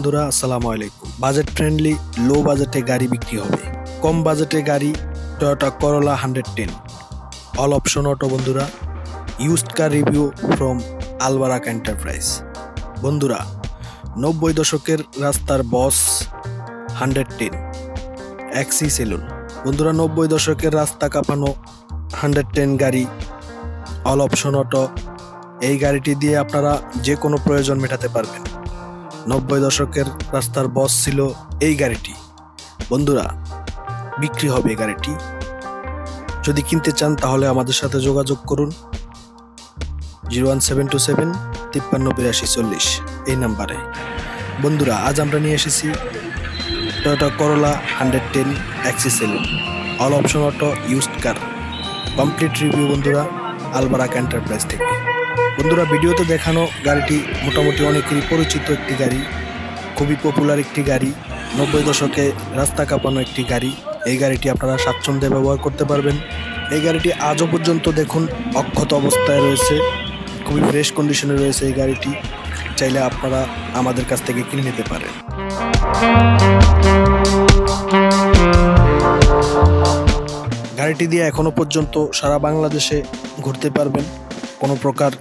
বন্ধুরা, আসসালামু আলাইকুম। বাজেট ফ্রেন্ডলি লো বাজেটে গাড়ি বিক্রি হবে। কম বাজেটে গাড়ি Toyota Corolla 110 all option auto. বন্ধুরা, used car review from Albarak enterprise. বন্ধুরা, 90 দশকের রাস্তার বস 110 এক্সি সেলুন। বন্ধুরা, 90 দশকের রাস্তা কাঁপানো 110 গাড়ি অল অপশন অটো। এই গাড়িটি দিয়ে আপনারা যে কোনো প্রয়োজন মেটাতে পারবেন। 90 দশকের রাস্তার বস ছিল এই গাড়িটি। বন্ধুরা, বিক্রি হবে এই গাড়িটি। যদি কিনতে চান তাহলে আমাদের সাথে যোগাযোগ করুন 01727 538240 এই নাম্বারে। বন্ধুরা, আজ আমরা নিয়ে এসেছি Toyota Corolla 110 XE saloon all option auto used car complete review. বন্ধুরা, আলবারাক এন্টারপ্রাইজ থেকে। বন্ধুরা, ভিডিওতে দেখানো গাড়িটি মোটামুটি অনেকেরই পরিচিত একটি গাড়ি, খুবই পপুলার একটি গাড়ি, 90 দশকে রাস্তা কাঁপানো একটি গাড়ি। এই গাড়িটি আপনারা স্বাচ্ছন্দ্যে ব্যবহার করতে পারবেন। এই গাড়িটি আজও পর্যন্ত দেখুন অক্ষত অবস্থায় রয়েছে, খুবই ফ্রেশ কন্ডিশনে রয়েছে এই গাড়িটি। চাইলে আপনারা আমাদের কাছ থেকে কিনে নিতে পারেন। গাড়িটি দিয়ে এখনো পর্যন্ত সারা বাংলাদেশে ঘুরতে পারবেন কোনো প্রকার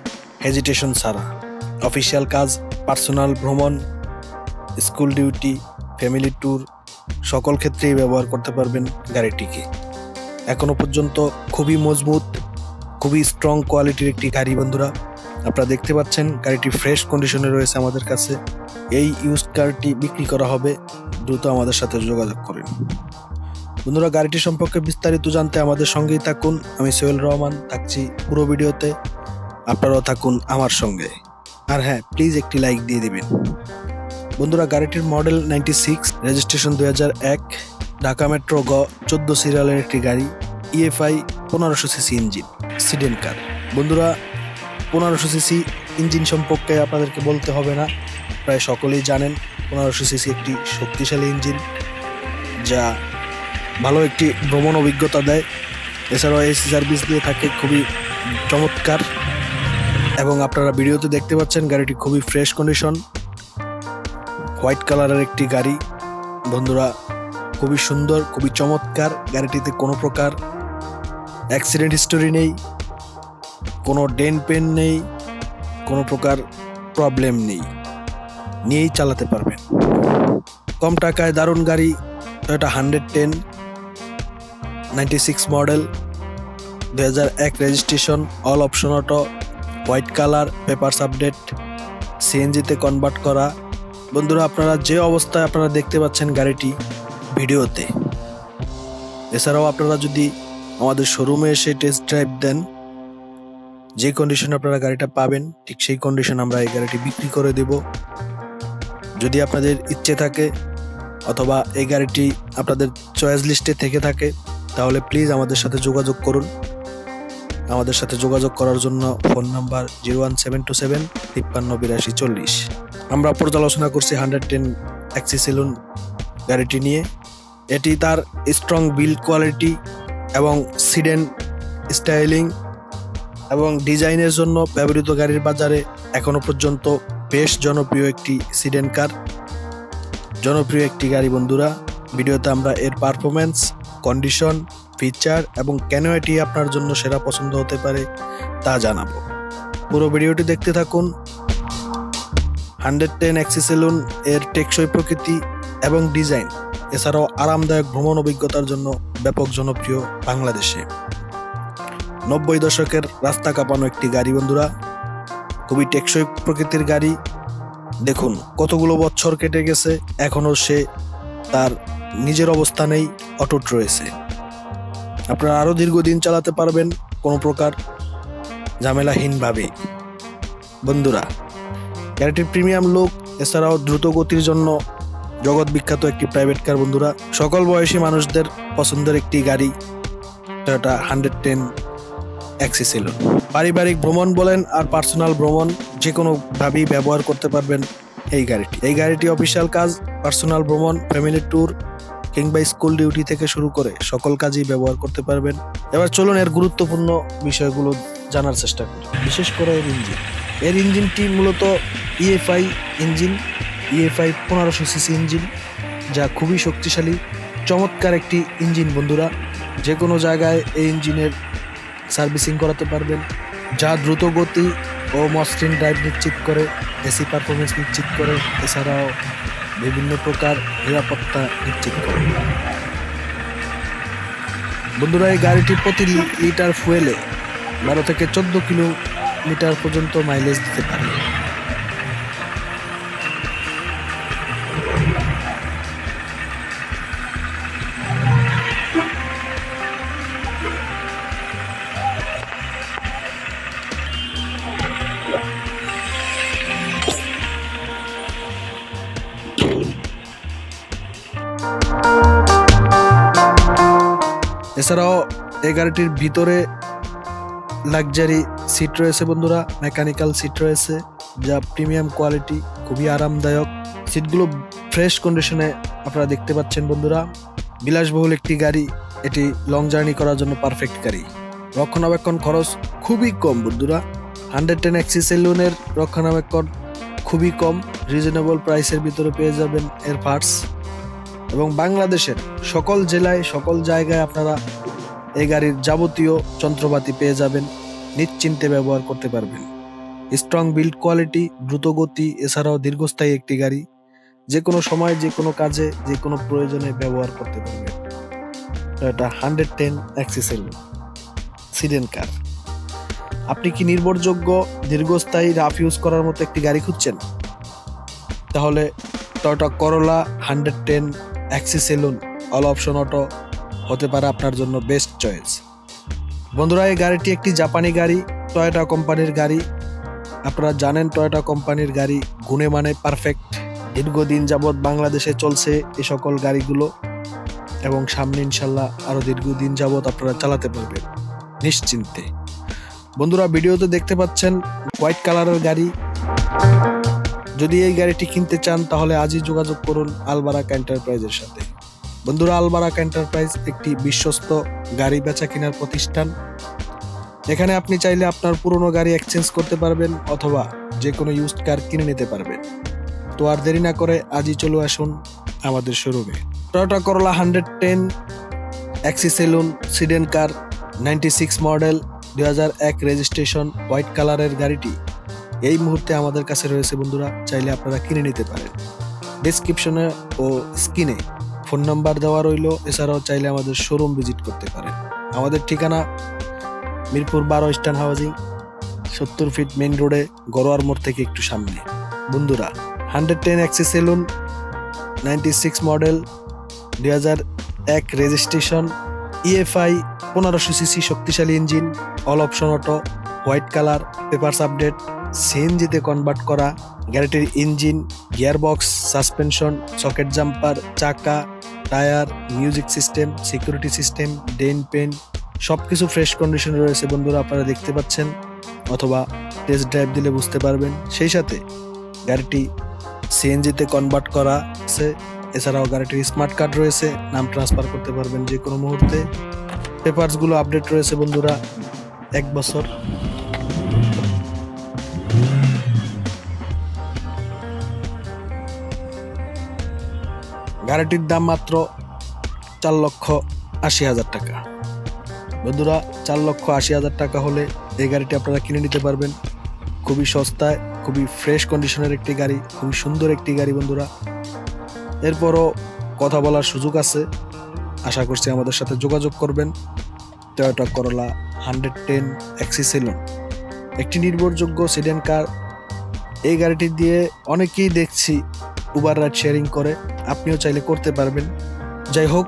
হেজিটেশন ছাড়া। অফিসিয়াল কাজ, পার্সোনাল ভ্রমণ, স্কুল ডিউটি, ফ্যামিলি ট্যুর সকল ক্ষেত্রেই ব্যবহার করতে পারবেন গাড়িটিকে। এখনো পর্যন্ত খুবই মজবুত, খুবই স্ট্রং কোয়ালিটির একটি গাড়ি। বন্ধুরা, আপনারা দেখতে পাচ্ছেন গাড়িটি ফ্রেশ কন্ডিশনে রয়েছে আমাদের কাছে। এই ইউজড কারটি বিক্রি করা হবে, দ্রুত আমাদের সাথে যোগাযোগ করুন। বন্ধুরা, গাড়িটি সম্পর্কে বিস্তারিত জানতে আমাদের সঙ্গেই থাকুন। আমি সোহেল রহমান থাকছি পুরো ভিডিওতে, আপনারাও থাকুন আমার সঙ্গে। আর হ্যাঁ, প্লিজ একটি লাইক দিয়ে দিবেন। বন্ধুরা, গাড়িটির মডেল 96, রেজিস্ট্রেশন 2001, ঢাকা মেট্রো গ 14 সিরিয়ালের একটি গাড়ি। EFI 1500 সিসি ইঞ্জিন, সিডেন কার। বন্ধুরা, 1500 সিসি ইঞ্জিন সম্পর্কে আপনাদেরকে বলতে হবে না, প্রায় সকলেই জানেন 1500 সিসি একটি শক্তিশালী ইঞ্জিন, যা ভালো একটি ভ্রমণ অভিজ্ঞতা দেয়। এছাড়াও এসি সার্ভিস দিয়ে থাকে খুবই চমৎকার। এবং আপনারা ভিডিওতে দেখতে পাচ্ছেন গাড়িটি খুবই ফ্রেশ কন্ডিশন, হোয়াইট কালারের একটি গাড়ি। বন্ধুরা, খুবই সুন্দর, খুবই চমৎকার। গাড়িটিতে কোনো প্রকার অ্যাক্সিডেন্ট হিস্টোরি নেই, কোনো ডেন্ট পেন নেই, কোনো প্রকার প্রবলেম নেই, নিয়েই চালাতে পারবেন। কম টাকায় দারুণ গাড়ি Toyota 110 96 model, 2001 registration, all option auto, white colour, papers update, সিএনজিতে কনভার্ট করা। বন্ধুরা, আপনারা যে অবস্থায় আপনারা দেখতে পাচ্ছেন গাড়িটি ভিডিওতে, এছাড়াও আপনারা যদি আমাদের শোরুমে এসে টেস্ট ড্রাইভ দেন, যে কন্ডিশনে আপনারা গাড়িটা পাবেন ঠিক সেই কন্ডিশন আমরা এই গাড়িটি বিক্রি করে দেব। যদি আপনাদের ইচ্ছে থাকে অথবা এই গাড়িটি আপনাদের চয়েস লিস্টে থেকে থাকে তাহলে প্লিজ আমাদের সাথে যোগাযোগ করুন। আমাদের সাথে যোগাযোগ করার জন্য ফোন নাম্বার 01727 538240। আমরা পর্যালোচনা করছি 110 এক্সি সেলুন গাড়িটি নিয়ে। এটি তার স্ট্রং বিল্ড কোয়ালিটি এবং সিডেন স্টাইলিং এবং ডিজাইনের জন্য ব্যবহৃত গাড়ির বাজারে এখনো পর্যন্ত বেশ জনপ্রিয় একটি সিডেন কার, জনপ্রিয় একটি গাড়ি। বন্ধুরা, ভিডিওতে আমরা এর পারফরমেন্স, কন্ডিশন, ফিচার এবং কেন এটি আপনার জন্য সেরা পছন্দ হতে পারে তা জানাবো। পুরো ভিডিওটি দেখতে থাকুন। 110 এক্সি সেলুন এর টেকসই প্রকৃতি এবং ডিজাইন, এছাড়াও আরামদায়ক ভ্রমণ অভিজ্ঞতার জন্য ব্যাপক জনপ্রিয় বাংলাদেশে। 90 দশকের রাস্তা কাঁপানো একটি গাড়ি। বন্ধুরা, খুবই টেকসই প্রকৃতির গাড়ি। দেখুন কতগুলো বছর কেটে গেছে, এখনো সে তার নিজের অবস্থানেই অটুট রয়েছে। আপনারা আরো দীর্ঘদিন চালাতে পারবেন কোনো প্রকার ঝামেলাহীনভাবে। বন্ধুরা, গাড়িটির প্রিমিয়াম লুক, এছাড়াও দ্রুত গতির জন্য জগৎ বিখ্যাত একটি প্রাইভেট কার। বন্ধুরা, সকল বয়সী মানুষদের পছন্দের একটি গাড়ি টয়োটা 110 এক্সি সেলুন। পারিবারিক ভ্রমণ বলেন আর পার্সোনাল ভ্রমণ যে কোনোভাবেই ব্যবহার করতে পারবেন এই গাড়িটি। এই গাড়িটি অফিসিয়াল কাজ, পার্সোনাল ভ্রমণ, ফ্যামিলি ট্যুর কিংবা স্কুল ডিউটি থেকে শুরু করে সকল কাজেই ব্যবহার করতে পারবেন। এবার চলুন এর গুরুত্বপূর্ণ বিষয়গুলো জানার চেষ্টা করি। বিশেষ করে এর ইঞ্জিনটি মূলত EFI engine, EFI 1500 CC engine, যা খুবই শক্তিশালী চমৎকার একটি ইঞ্জিন বন্ধুরা। যে কোনো জায়গায় এই ইঞ্জিনের সার্ভিসিং করাতে পারবেন, যা দ্রুত গতি ও মসৃণ ড্রাইভ নিশ্চিত করে, এসি পারফরমেন্স নিশ্চিত করে, এছাড়াও বিভিন্ন প্রকার নিরাপত্তা নিশ্চিত করে। বন্ধুরা, এই গাড়িটি প্রতি লিটার ফুয়েলে 12 থেকে 14 কিলোমিটার পর্যন্ত মাইলেজ দিতে পারে। এছাড়াও এই গাড়িটির ভিতরে লাক্সারি সিট রয়েছে বন্ধুরা, মেকানিক্যাল সিট রয়েছে, যা প্রিমিয়াম কোয়ালিটি, খুবই আরামদায়ক। সিটগুলো ফ্রেশ কন্ডিশনে আপনারা দেখতে পাচ্ছেন বন্ধুরা। বিলাসবহুল একটি গাড়ি, এটি লং জার্নি করার জন্য পারফেক্ট গাড়ি। রক্ষণাবেক্ষণ খরচ খুবই কম বন্ধুরা। 110 এক্সি সেলুনের রক্ষণাবেক্ষণ খুবই কম, রিজনেবল প্রাইসের ভিতরে পেয়ে যাবেন এর পার্টস। এবং বাংলাদেশের সকল জেলায়, সকল জায়গায় আপনারা এই গাড়ির যাবতীয় যন্ত্রপাতি পেয়ে যাবেন, নিশ্চিন্তে ব্যবহার করতে পারবেন। স্ট্রং বিল্ড কোয়ালিটি, দ্রুত গতি, এছাড়াও দীর্ঘস্থায়ী একটি গাড়ি, যে কোনো সময়, যে কোনো কাজে, যে কোনো প্রয়োজনে ব্যবহার করতে পারবেন। এটা 110 এক্সি সেলুন সিডেন কার। আপনি কি নির্ভরযোগ্য, দীর্ঘস্থায়ী, রাফ ইউজ করার মতো একটি গাড়ি খুঁজছেন? তাহলে Toyota Corolla 110 XE saloon all option auto হতে পারে আপনার জন্য বেস্ট চয়েস। বন্ধুরা, এই গাড়িটি একটি জাপানি গাড়ি, টয়োটা কোম্পানির গাড়ি। আপনারা জানেন টয়োটা কোম্পানির গাড়ি গুণে মানে পারফেক্ট। দীর্ঘদিন যাবৎ বাংলাদেশে চলছে এ সকল গাড়িগুলো, এবং সামনে ইনশাল্লাহ আরো দীর্ঘদিন যাবৎ আপনারা চালাতে পারবেন নিশ্চিন্তে। বন্ধুরা, ভিডিওতে দেখতে পাচ্ছেন হোয়াইট কালারের গাড়ি। যদি এই গাড়িটি কিনতে চান তাহলে আজই যোগাযোগ করুন আলবারাক এন্টারপ্রাইজের সাথে। বন্ধুরা, আলবারাক এন্টারপ্রাইজ একটি বিশ্বস্ত গাড়ি বেচা কেনার প্রতিষ্ঠান। এখানে আপনি চাইলে আপনার পুরনো গাড়ি এক্সচেঞ্জ করতে পারবেন, অথবা যে কোনো ইউজড কার কিনে নিতে পারবেন। তো আর দেরি না করে আজই চলে আসুন আমাদের শোরুমে। টয়োটা করোলা 110 এক্সি সেলুন সিডেন কার, 96 মডেল, 2001 রেজিস্ট্রেশন, হোয়াইট কালারের গাড়িটি এই মুহূর্তে আমাদের কাছে রয়েছে বন্ধুরা। চাইলে আপনারা কিনে নিতে পারেন। ডেসক্রিপশনে ও স্ক্রিনে ফোন নাম্বার দেওয়া রইল। এছাড়াও চাইলে আমাদের শোরুম ভিজিট করতে পারেন। আমাদের ঠিকানা Mirpur 12 eastern housing, 70 feet main রোডে, গড়োয়ার মোড় থেকে একটু সামনে। বন্ধুরা, 110 XE saloon, 96 model, 2001 registration, EFI 1500 CC শক্তিশালী engine, all option auto, white colour, papers update, সিএনজিতে কনভার্ট করা। গাড়িটির engine, gearbox, suspension, socket jumper, চাকা, tyre, music system, security system, ডেন পেন সবকিছু ফ্রেশ কন্ডিশনে রয়েছে বন্ধুরা। আপনারা দেখতে পাচ্ছেন, অথবা টেস্ট ড্রাইভ দিলে বুঝতে পারবেন। সেই সাথে গাড়িটি সিএনজিতে কনভার্ট করা আছে। এছাড়াও গাড়িটির স্মার্ট কার্ড রয়েছে, নাম ট্রান্সফার করতে পারবেন যে কোনো মুহূর্তে। পেপারসগুলো আপডেট রয়েছে বন্ধুরা, 1 বছর। গাড়িটির দাম মাত্র 4,80,000 টাকা। বন্ধুরা, 4,80,000 টাকা হলে এই গাড়িটি আপনারা কিনে নিতে পারবেন খুবই সস্তায়। খুবই ফ্রেশ কন্ডিশনের একটি গাড়ি, খুবই সুন্দর একটি গাড়ি বন্ধুরা। এরপরও কথা বলার সুযোগ আছে, আশা করছি আমাদের সাথে যোগাযোগ করবেন। টয়োটা করোলা 110 এক্সি সেলুন একটি নির্ভরযোগ্য সিডেন কার। এই গাড়িটি দিয়ে অনেকেই দেখছি উবার রাইড শেয়ারিং করে, আপনিও চাইলে করতে পারবেন। যাই হোক,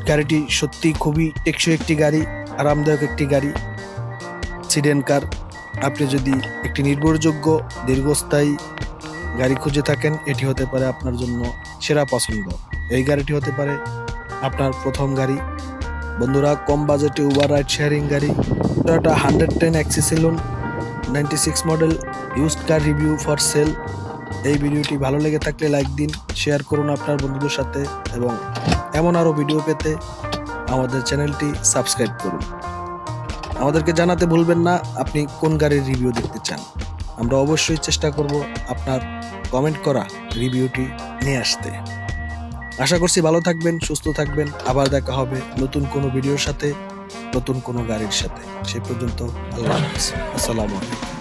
গাড়িটি সত্যি খুবই টেকসই একটি গাড়ি, আরামদায়ক একটি গাড়ি, সিডেন কার। আপনি যদি একটি নির্ভরযোগ্য দীর্ঘস্থায়ী গাড়ি খুঁজে থাকেন, এটি হতে পারে আপনার জন্য সেরা পছন্দ। এই গাড়িটি হতে পারে আপনার প্রথম গাড়ি। বন্ধুরা, কম বাজেটে উবার রাইড শেয়ারিং গাড়ি Toyota 110 XE saloon 96 model, used car review for sale. এই ভিডিওটি ভালো লেগে থাকলে লাইক দিন, শেয়ার করুন আপনার বন্ধুদের সাথে, এবং এমন আরও ভিডিও পেতে আমাদের চ্যানেলটি সাবস্ক্রাইব করুন। আমাদেরকে জানাতে ভুলবেন না আপনি কোন গাড়ির রিভিউ দেখতে চান। আমরা অবশ্যই চেষ্টা করব আপনার কমেন্ট করা রিভিউটি নিয়ে আসতে। আশা করছি ভালো থাকবেন, সুস্থ থাকবেন। আবার দেখা হবে নতুন কোনো ভিডিওর সাথে, নতুন কোনো গাড়ির সাথে। সে পর্যন্ত আল্লাহ হাফেজ। আসসালামু আলাইকুম।